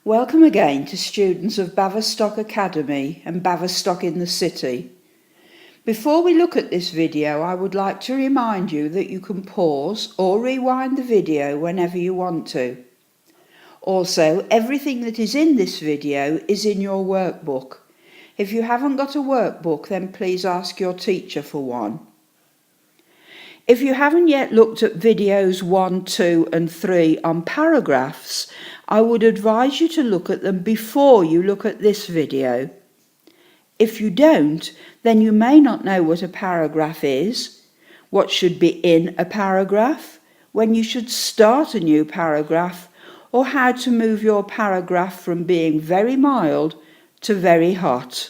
Welcome again to students of Baverstock Academy and Baverstock in the City. Before we look at this video, I would like to remind you that you can pause or rewind the video whenever you want to. Also, everything that is in this video is in your workbook. If you haven't got a workbook, then please ask your teacher for one. If you haven't yet looked at videos 1, 2 and 3 on paragraphs, I would advise you to look at them before you look at this video. If you don't, then you may not know what a paragraph is, what should be in a paragraph, when you should start a new paragraph, or how to move your paragraph from being very mild to very hot.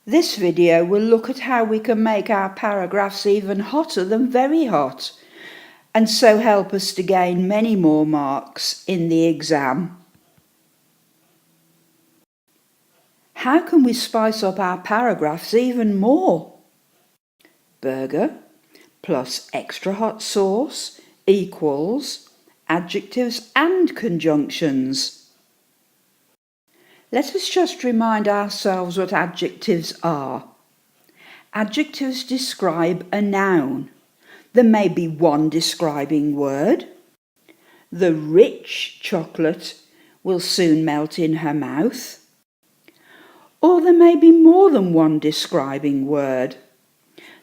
This video will look at how we can make our paragraphs even hotter than very hot, and so help us to gain many more marks in the exam. How can we spice up our paragraphs even more? Burger plus extra hot sauce equals adjectives and conjunctions. Let us just remind ourselves what adjectives are. Adjectives describe a noun. There may be one describing word. The rich chocolate will soon melt in her mouth. Or there may be more than one describing word.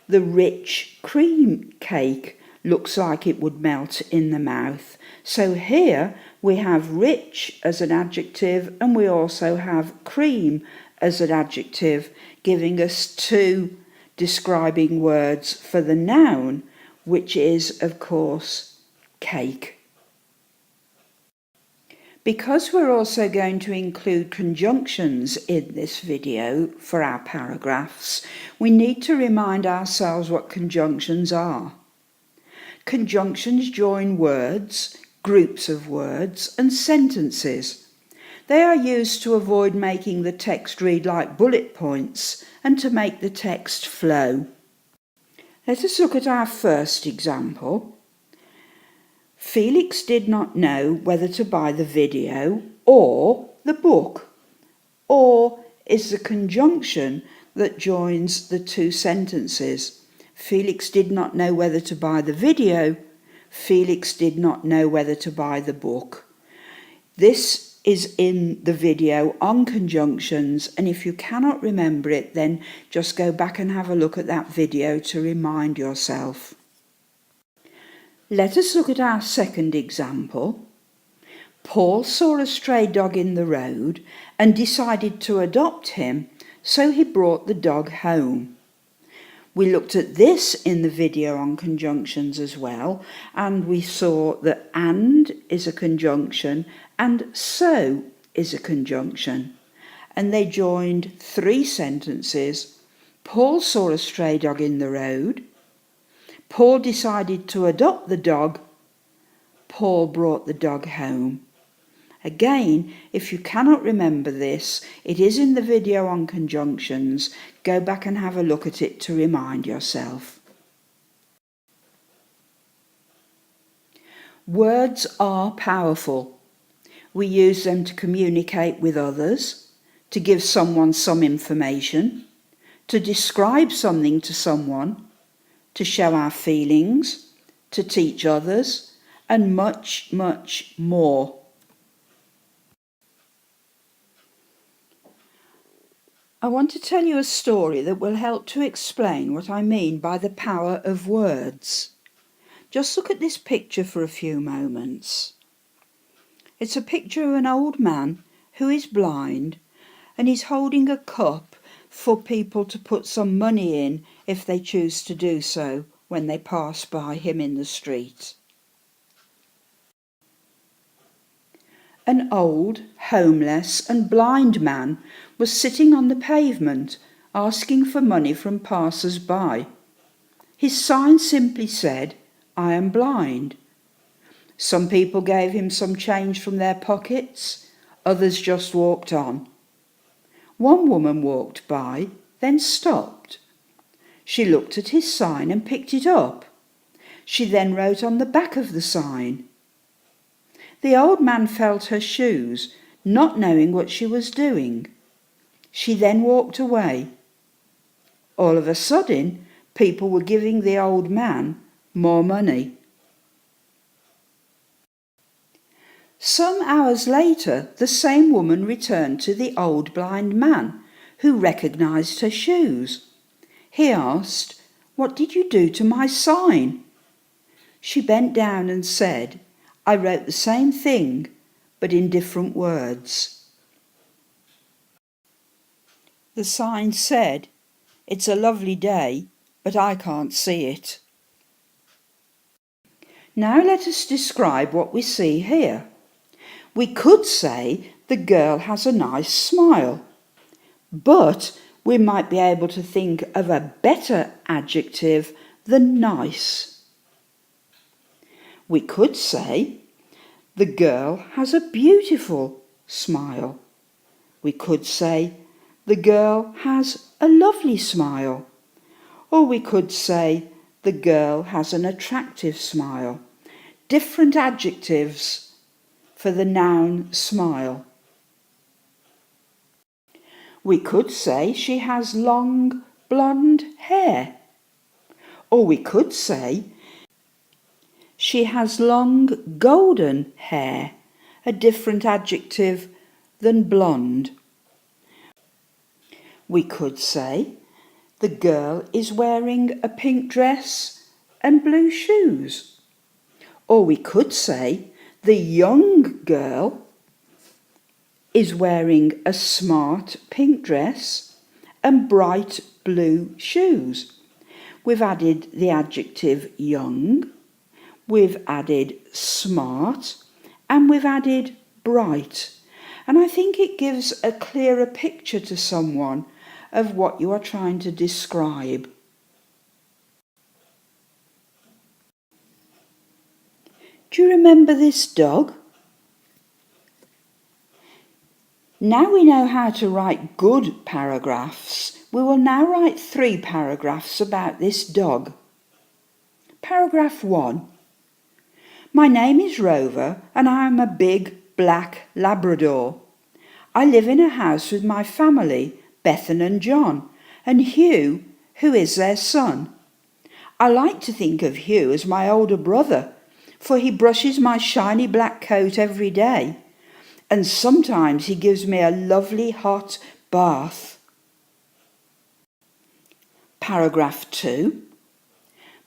The rich cream cake looks like it would melt in the mouth. So here we have rich as an adjective and we also have cream as an adjective, giving us two describing words for the noun, which is, of course, cake. Because we're also going to include conjunctions in this video for our paragraphs, we need to remind ourselves what conjunctions are. Conjunctions join words, groups of words, and sentences. They are used to avoid making the text read like bullet points and to make the text flow. Let us look at our first example. Felix did not know whether to buy the video or the book. Or is the conjunction that joins the two sentences. Felix did not know whether to buy the video. Felix did not know whether to buy the book. This is in the video on conjunctions, and if you cannot remember it, then just go back and have a look at that video to remind yourself. Let us look at our second example. Paul saw a stray dog in the road and decided to adopt him, so he brought the dog home. We looked at this in the video on conjunctions as well, and we saw that and is a conjunction and so is a conjunction. And they joined three sentences. Paul saw a stray dog in the road. Paul decided to adopt the dog. Paul brought the dog home. Again, if you cannot remember this, it is in the video on conjunctions. Go back and have a look at it to remind yourself. Words are powerful. We use them to communicate with others, to give someone some information, to describe something to someone, to show our feelings, to teach others, and much, much more. I want to tell you a story that will help to explain what I mean by the power of words. Just look at this picture for a few moments. It's a picture of an old man who is blind and he's holding a cup for people to put some money in if they choose to do so when they pass by him in the street. An old, homeless and blind man was sitting on the pavement asking for money from passers-by. His sign simply said, "I am blind." Some people gave him some change from their pockets, others just walked on. One woman walked by, then stopped. She looked at his sign and picked it up. She then wrote on the back of the sign, The old man felt her shoes, not knowing what she was doing. She then walked away. All of a sudden, people were giving the old man more money. Some hours later, the same woman returned to the old blind man, who recognised her shoes. He asked, "What did you do to my sign?" She bent down and said, "I wrote the same thing, but in different words." The sign said, "It's a lovely day, but I can't see it." Now let us describe what we see here. We could say the girl has a nice smile, but we might be able to think of a better adjective than nice. We could say the girl has a beautiful smile. We could say the girl has a lovely smile. Or we could say the girl has an attractive smile. Different adjectives for the noun smile. We could say she has long blonde hair. Or we could say she has long golden hair, a different adjective than blonde. We could say the girl is wearing a pink dress and blue shoes. Or we could say the young girl is wearing a smart pink dress and bright blue shoes. We've added the adjective young, we've added smart, and we've added bright. And I think it gives a clearer picture to someone of what you are trying to describe. Do you remember this dog? Now we know how to write good paragraphs. We will now write 3 paragraphs about this dog. Paragraph 1. My name is Rover and I am a big black Labrador. I live in a house with my family, Bethan and John, and Hugh, who is their son. I like to think of Hugh as my older brother, for he brushes my shiny black coat every day, and sometimes he gives me a lovely hot bath. Paragraph 2.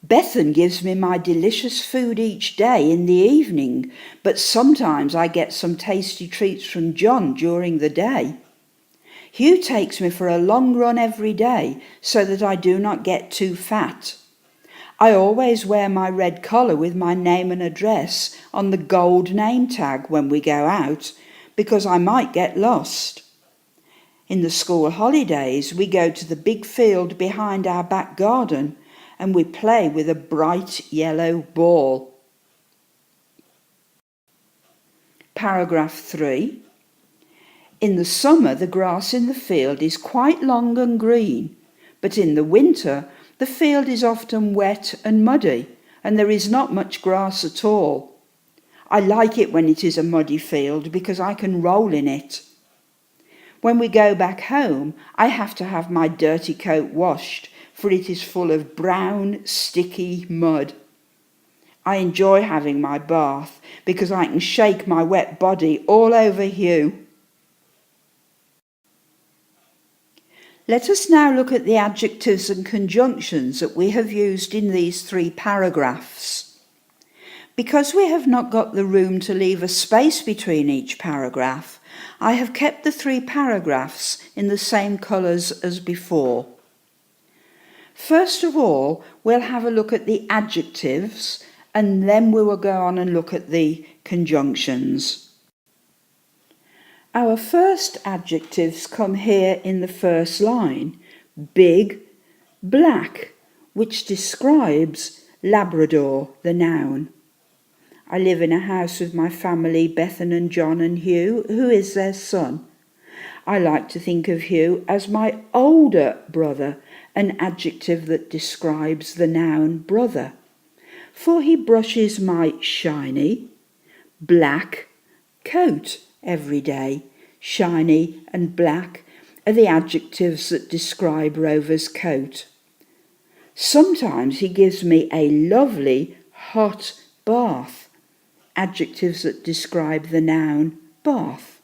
Bethan gives me my delicious food each day in the evening, but sometimes I get some tasty treats from John during the day. Hugh takes me for a long run every day so that I do not get too fat. I always wear my red collar with my name and address on the gold name tag when we go out, because I might get lost. In the school holidays, we go to the big field behind our back garden and we play with a bright yellow ball. Paragraph 3. In the summer, the grass in the field is quite long and green, but in the winter, the field is often wet and muddy, and there is not much grass at all. I like it when it is a muddy field because I can roll in it. When we go back home, I have to have my dirty coat washed, for it is full of brown, sticky mud. I enjoy having my bath because I can shake my wet body all over Hugh. Let us now look at the adjectives and conjunctions that we have used in these 3 paragraphs. Because we have not got the room to leave a space between each paragraph, I have kept the 3 paragraphs in the same colours as before. First of all, we'll have a look at the adjectives, and then we will go on and look at the conjunctions. Our first adjectives come here in the first line, big, black, which describes Labrador, the noun. I live in a house with my family, Bethan and John and Hugh, who is their son. I like to think of Hugh as my older brother, an adjective that describes the noun brother, for he brushes my shiny, black coat every day. Shiny and black are the adjectives that describe Rover's coat. Sometimes he gives me a lovely hot bath. Adjectives that describe the noun bath.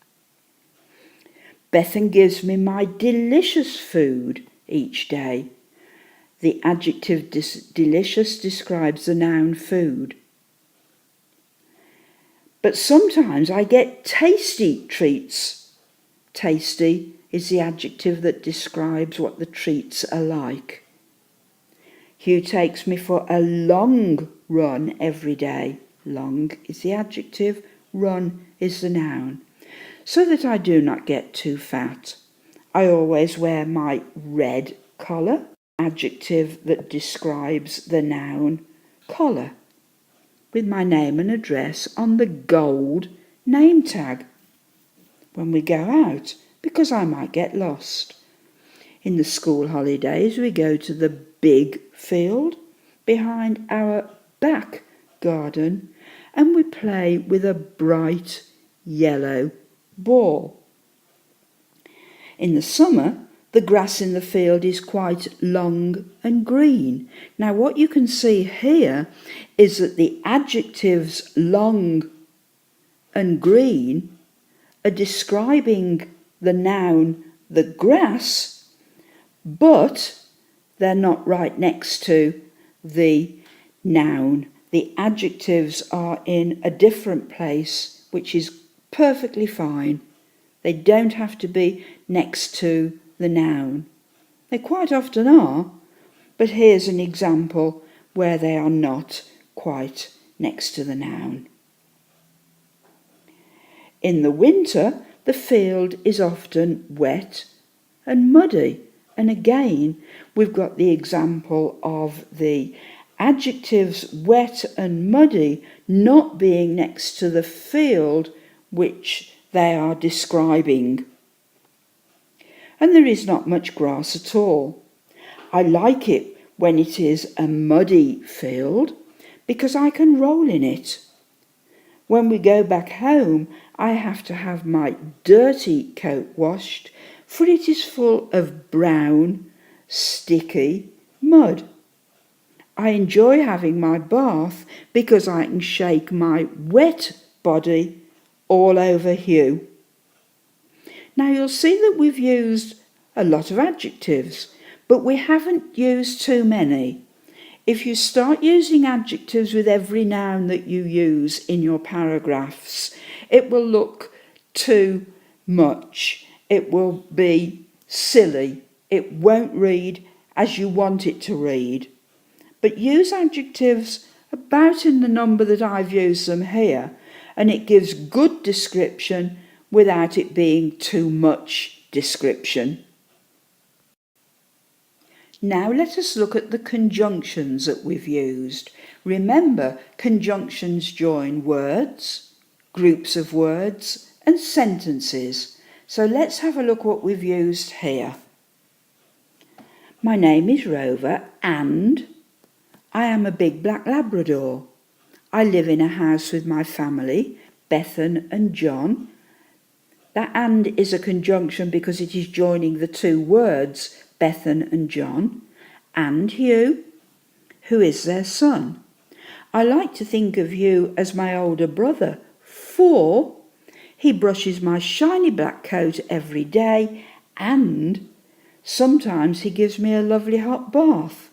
Bethan gives me my delicious food each day. The adjective delicious describes the noun food. But sometimes I get tasty treats. Tasty is the adjective that describes what the treats are like. Hugh takes me for a long run every day. Long is the adjective, run is the noun. So that I do not get too fat. I always wear my red collar, adjective that describes the noun collar, with my name and address on the gold name tag when we go out, because I might get lost. In the school holidays, we go to the big field behind our back garden and we play with a bright yellow ball. In the summer, the grass in the field is quite long and green. Now what you can see here is that the adjectives long and green are describing the noun the grass, but they're not right next to the noun. The adjectives are in a different place, which is perfectly fine. They don't have to be next to the noun. They quite often are, but here's an example where they are not quite next to the noun. In the winter, the field is often wet and muddy. And again, we've got the example of the adjectives wet and muddy not being next to the field which they are describing. And there is not much grass at all. I like it when it is a muddy field because I can roll in it. When we go back home, I have to have my dirty coat washed, for it is full of brown, sticky mud. I enjoy having my bath because I can shake my wet body all over Hugh. Now you'll see that we've used a lot of adjectives, but we haven't used too many. If you start using adjectives with every noun that you use in your paragraphs, it will look too much. It will be silly. It won't read as you want it to read. But use adjectives about in the number that I've used them here, and it gives good description without it being too much description. Now let us look at the conjunctions that we've used. Remember, conjunctions join words, groups of words, and sentences. So let's have a look what we've used here. My name is Rover and I am a big black Labrador. I live in a house with my family, Bethan and John. That and is a conjunction because it is joining the two words, Bethan and John, and Hugh, who is their son. I like to think of Hugh as my older brother, for he brushes my shiny black coat every day and sometimes he gives me a lovely hot bath.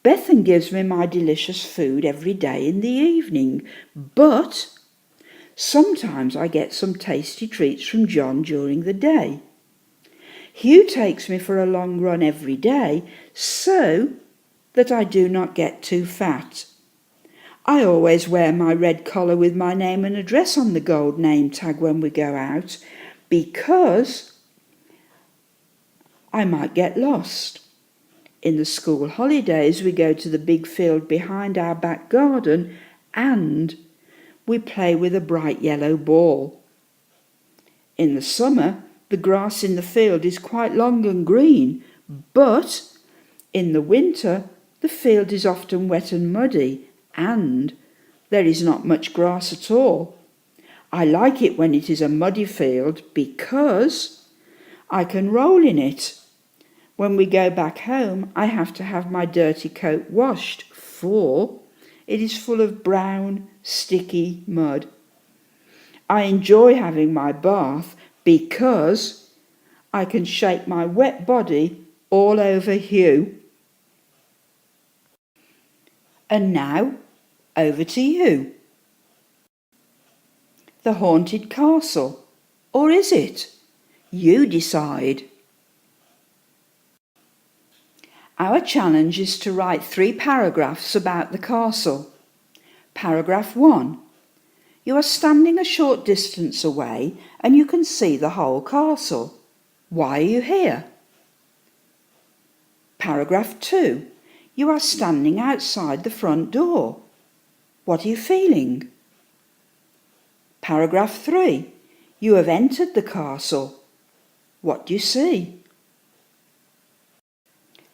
Bethan gives me my delicious food every day in the evening, but sometimes I get some tasty treats from John during the day. Hugh takes me for a long run every day so that I do not get too fat. I always wear my red collar with my name and address on the gold name tag when we go out because I might get lost. In the school holidays, we go to the big field behind our back garden and we play with a bright yellow ball. In the summer, the grass in the field is quite long and green, but in the winter, the field is often wet and muddy, and there is not much grass at all. I like it when it is a muddy field because I can roll in it. When we go back home, I have to have my dirty coat washed, for it is full of brown, sticky mud. I enjoy having my bath because I can shake my wet body all over Hugh. And now, over to you. The haunted castle. Or is it? You decide. Our challenge is to write 3 paragraphs about the castle. Paragraph 1. You are standing a short distance away and you can see the whole castle. Why are you here? Paragraph 2. You are standing outside the front door. What are you feeling? Paragraph 3. You have entered the castle. What do you see?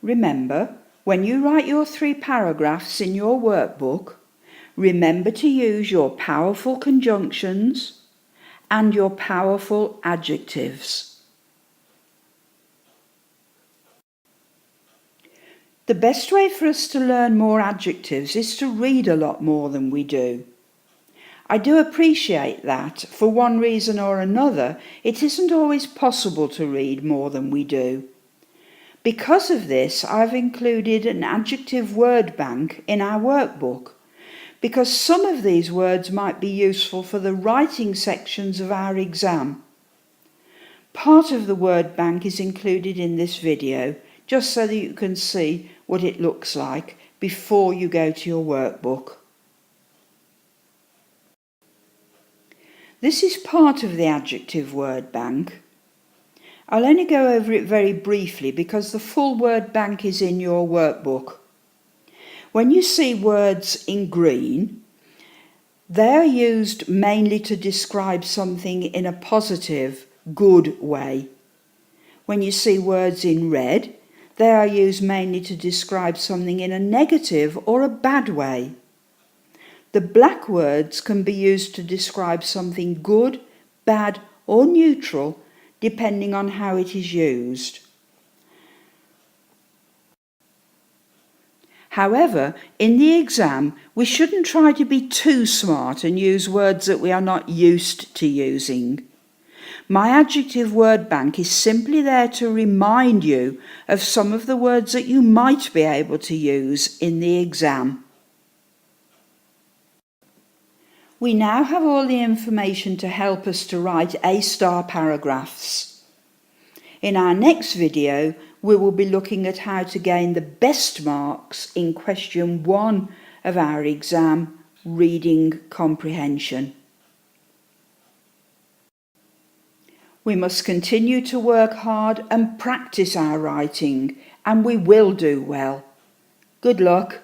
Remember, when you write your 3 paragraphs in your workbook, remember to use your powerful conjunctions and your powerful adjectives. The best way for us to learn more adjectives is to read a lot more than we do. I do appreciate that, for one reason or another, it isn't always possible to read more than we do. Because of this, I've included an adjective word bank in our workbook, because some of these words might be useful for the writing sections of our exam. Part of the word bank is included in this video, just so that you can see what it looks like before you go to your workbook. This is part of the adjective word bank. I'll only go over it very briefly because the full word bank is in your workbook. When you see words in green, they are used mainly to describe something in a positive, good way. When you see words in red, they are used mainly to describe something in a negative or a bad way. The black words can be used to describe something good, bad, or neutral, depending on how it is used. However, in the exam, we shouldn't try to be too smart and use words that we are not used to using. My adjective word bank is simply there to remind you of some of the words that you might be able to use in the exam. We now have all the information to help us to write A-star paragraphs. In our next video, we will be looking at how to gain the best marks in question 1 of our exam, reading comprehension. We must continue to work hard and practice our writing, and we will do well. Good luck.